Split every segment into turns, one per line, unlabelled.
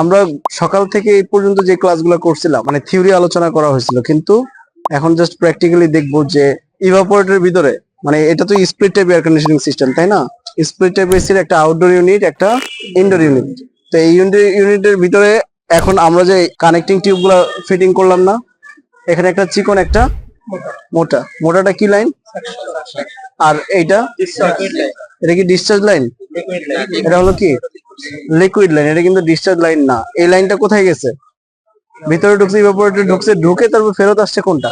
আমরা সকাল থেকে এই পর্যন্ত যে ক্লাসগুলো করছিলাম মানে থিওরি আলোচনা করা হয়েছিল, কিন্তু এখন জাস্ট প্র্যাকটিক্যালি দেখবো যে ইভাপোরেটরের ভিতরে মানে এটা তো split type air conditioning system, তাই না? স্প্লিট টাইপ এসির একটা আউটডোর ইউনিট, একটা ইনডোর ইউনিট। তো এই ইউনিটের ভিতরে এখন আমরা যে কানেক্টিং টিউব গুলা ফিটিং করলাম না, এখানে একটা চিকন, একটা মোটা। মোটাটা কি লাইন? আর এইটা এটা কি ডিসচার্জ লাইন? এটা হলো কি লিকুইড লাইন। এটা কিন্তু ডিসচার্জ লাইন না। এই লাইনটা কোথায় গেছে? ভিতরে ঢুকছে, ইভাপোরেটরে ঢুকছে, ঢুকে তারপর ফেরত আসছে কোনটা?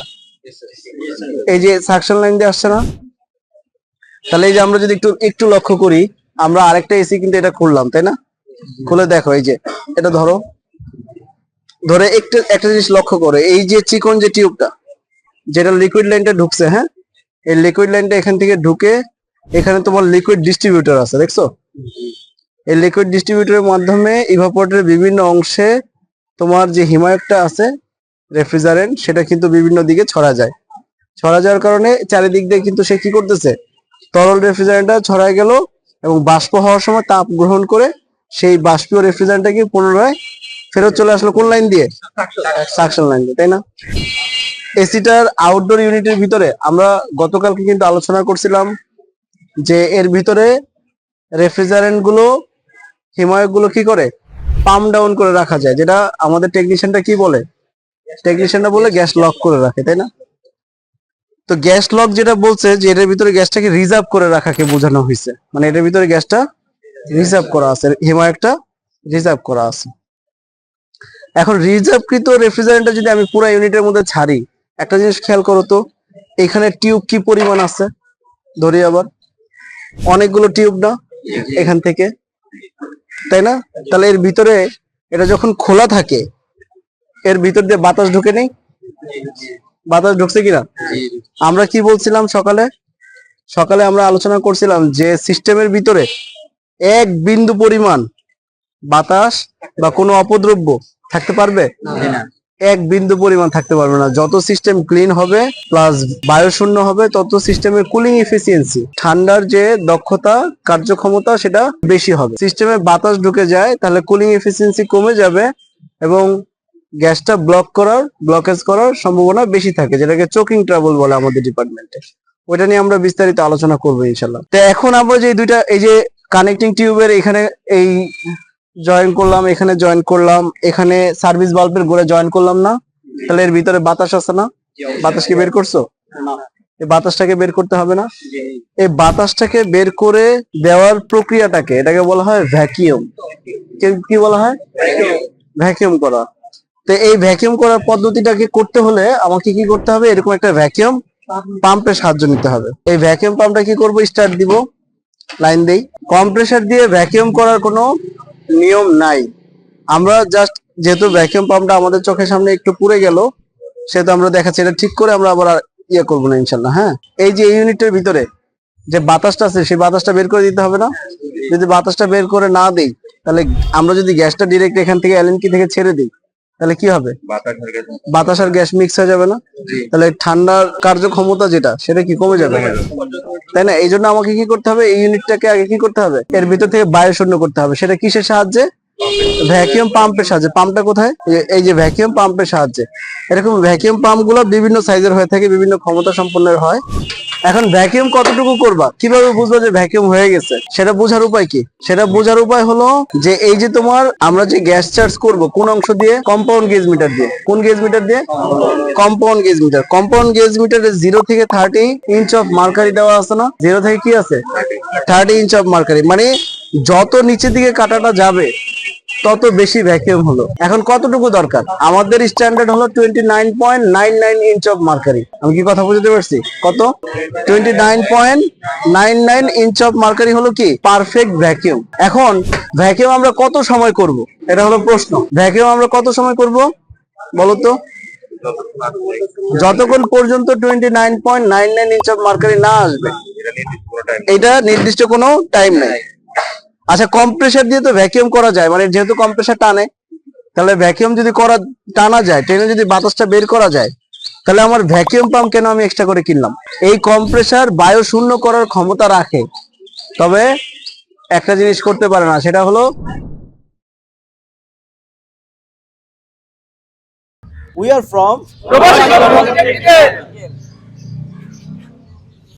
এই যে সাকশন লাইন দিয়ে আসছে না? তাহলে এই যে আমরা যদি একটু একটু লক্ষ্য করি, আমরা আরেকটা এসি কিন্তু এটা খুললাম, তাই না? খুলে দেখো, এই যে এটা ধরো, ধরে একটু একটা জিনিস লক্ষ্য করো, এই যে চিকন যে টিউবটা যেটা লিকুইড লাইনটা ঢুকছে, হ্যাঁ, এই লিকুইড লাইনটা এখান থেকে ঢুকে এখানে তোমার লিকুইড ডিস্ট্রিবিউটর আছে, দেখছো? এই লিকুইড ডিস্ট্রিবিউটরের মাধ্যমে ইভাপোরেটরের বিভিন্ন অংশে তোমার যে হিমায়কটা আছে রেফ্রিজারেন্ট, সেটা কিন্তু বিভিন্ন দিকে ছড়া যায়। ছড়া যাওয়ার কারণে চারিদিক দিয়ে কিন্তু সে কি করতেছে, তরল রেফ্রিজারেন্টটা ছড়ায় গেল এবং বাষ্প হওয়ার সময় তাপ গ্রহণ করে সেই বাষ্পীয় রেফ্রিজারেন্টটাকে পুনরায় ফেরত চলে আসলো কোন লাইন দিয়ে? সাকশন লাইন দিয়ে, তাই না? এসিটার আউটডোর ইউনিটের ভিতরে আমরা গতকালকে কিন্তু আলোচনা করছিলাম যে এর ভিতরে রেফ্রিজারেন্ট গুলো, হিমায়ক গুলো কি করে পাম্প ডাউন করে রাখা যায়, যেটা আমাদের টেকনিশিয়ানটা কি বলে? টেকনিশিয়ানটা বলে গ্যাস লক করে রাখে, তাই না? তো গ্যাস লক যেটা বলছে যে এটার ভিতরে গ্যাসটাকে রিজার্ভ করে রাখাকে বোঝানো হয়েছে, মানে এটার ভিতরে গ্যাসটা রিজার্ভ করা আছে, হিমায়কটা রিজার্ভ করা আছে। এখন রিজার্ভকৃত রেফ্রিজারেন্টটা যদি আমি পুরো ইউনিটের মধ্যে ছাড়ি, একটা জিনিস খেয়াল করো তো, এখানে টিউব কি পরিমাণ আছে? ধরি আবার অনেকগুলো টিউব না এখান থেকে, তাই না? তাহলে এর ভিতরে এটা যখন খোলা থাকে, এর ভিতর দিয়ে বাতাস ঢুকে নেই? বাতাস ঢুকছে কিনা? আমরা কি বলছিলাম সকালে? সকালে আমরা আলোচনা করছিলাম যে সিস্টেমের ভিতরে এক বিন্দু পরিমাণ বাতাস বা কোনো অপদ্রব্য থাকতে পারবে? এক বিন্দু পরিমাণ থাকতে পারবে না। যত সিস্টেম ক্লিন হবে প্লাস বায়ুশূন্য হবে, তত সিস্টেমের কুলিং এফিসিয়েন্সি, ঠান্ডার যে দক্ষতা, কার্যক্ষমতা, সেটা বেশি হবে। সিস্টেমে বাতাস ঢুকে যায় তাহলে কুলিং এফিসিয়েন্সি কমে যাবে এবং গ্যাসটা ব্লকেজ করার সম্ভাবনা বেশি থাকে, যেটাকে চোকিং ট্রাবল বলে আমাদের ডিপার্টমেন্টে। ওইটা নিয়ে আমরা বিস্তারিত আলোচনা করবো ইনশাল্লাহ। তো এখন আমরা যে দুইটা, এই যে কানেক্টিং টিউবের এখানে এই জয়েন করলাম, এখানে জয়েন করলাম, এখানে সার্ভিস বাল্বের গোড়ায় জয়েন করলাম না, তাহলে এর ভিতরে বাতাস আছে না? বাতাসকে বের করছো? এই বাতাসটাকে বের করতে হবে না? এই বাতাসটাকে বের করে দেওয়ার প্রক্রিয়াটাকে, এটাকে বলা হয় ভ্যাকিউম। কি বলা হয়? ভ্যাকিউম করা। তো এই ভ্যাকিউম করার পদ্ধতিটাকে করতে হলে আমাকে কি করতে হবে? এরকম একটা ভ্যাকিউম পাম্পের সাহায্য নিতে হবে। এই ভ্যাকিউম পাম্পটা কি করব? স্টার্ট দিব, লাইন দেই। কম্প্রেসার দিয়ে ভ্যাকিউম করার কোনো নিয়ম নাই। আমরা জাস্ট, যেহেতু ভ্যাকিউম পাম্পটা আমাদের চোখের সামনে একটু পুড়ে গেল, সেহেতু আমরা দেখাচ্ছি, এটা ঠিক করে আমরা আবার ইয়ে করবো না ইনশাল্লাহ। হ্যাঁ, এই যে ইউনিটের ভিতরে যে বাতাসটা আছে, সেই বাতাসটা বের করে দিতে হবে না? যদি বাতাসটা বের করে না দেই, তাহলে আমরা যদি গ্যাসটা ডিরেক্ট এখান থেকে এলএনকি থেকে ছেড়ে দিই, তাহলে কি হবে? বাতাস আর গ্যাস মিক্স হয়ে যাবে না? তাহলে ঠান্ডার কার্যক্ষমতা যেটা, সেটা কি কমে যাবে, তাই না? এই জন্য আমাকে কি করতে হবে? এই ইউনিটটাকে আগে কি করতে হবে? এর ভিতর থেকে বায়ু শূন্য করতে হবে। সেটা কিসের সাহায্যে? ভ্যাকিউম পাম্পের সাহায্যে। পাম্পটা কোথায়? এই যে ভ্যাকিউম পাম্পের সাহায্যে। এরকম ভ্যাকিউম পাম্প গুলো বিভিন্ন সাইজের হয়ে থাকে, বিভিন্ন ক্ষমতা সম্পন্ন হয়। এখন ভ্যাকিউম কতটুকু করবা, কিভাবে বুঝবো যে ভ্যাকিউম হয়ে গেছে? সেটা বোঝার উপায় কি? সেটা বোঝার উপায় হলো যে এই যে তোমার, আমরা যে গ্যাস চার্জ করব কোন অংশ দিয়ে? কম্পাউন্ড গেজ মিটার দিয়ে। কোন গেজ মিটার দিয়ে? Compound gauge metre. Compound gauge মিটারে 0 থেকে 30 ইঞ্চ অফ মার্কারি দেওয়া আছে না? 0 থেকে কি আছে? 30 ইঞ্চ অফ মার্কারি। মানে যত নিচের দিকে কাটাটা যাবে তত বেশি ভ্যাকিউম হলো। এখন কতটুকু দরকার? আমাদের স্ট্যান্ডার্ড হলো 29.99 ইঞ্চ অফ মার্কারি। আমি কি কথা বুঝতে পারছি? কত? 29.99 ইঞ্চ অফ মার্কারি হলো কি পারফেক্ট ভ্যাকিউম। এখন ভ্যাকিউম আমরা কত সময় করব? এটা হলো প্রশ্ন। ভ্যাকিউম আমরা কত সময় করব বলতো? যতক্ষণ পর্যন্ত 29.99 ইঞ্চ অফ মার্কারি না আসবে। এটা নির্দিষ্ট কোনো টাইম নেই। আচ্ছা, কম্প্রেসার দিয়ে তো ভ্যাকিউম করা যায়, মানে যেহেতু কম্প্রেসার টানে, তাহলে ভ্যাকিউম যদি টানা যায়, টেনে যদি বাতাসটা বের করা যায়, তাহলে আমার ভ্যাকিউম পাম্প কেন আমি এক্সট্রা করে কিনলাম? এই কম্প্রেসার বায়ু শূন্য করার ক্ষমতা রাখে, তবে একটা জিনিস করতে পারে না, সেটা হলো
We are from
প্রবাসী কর্মসূচি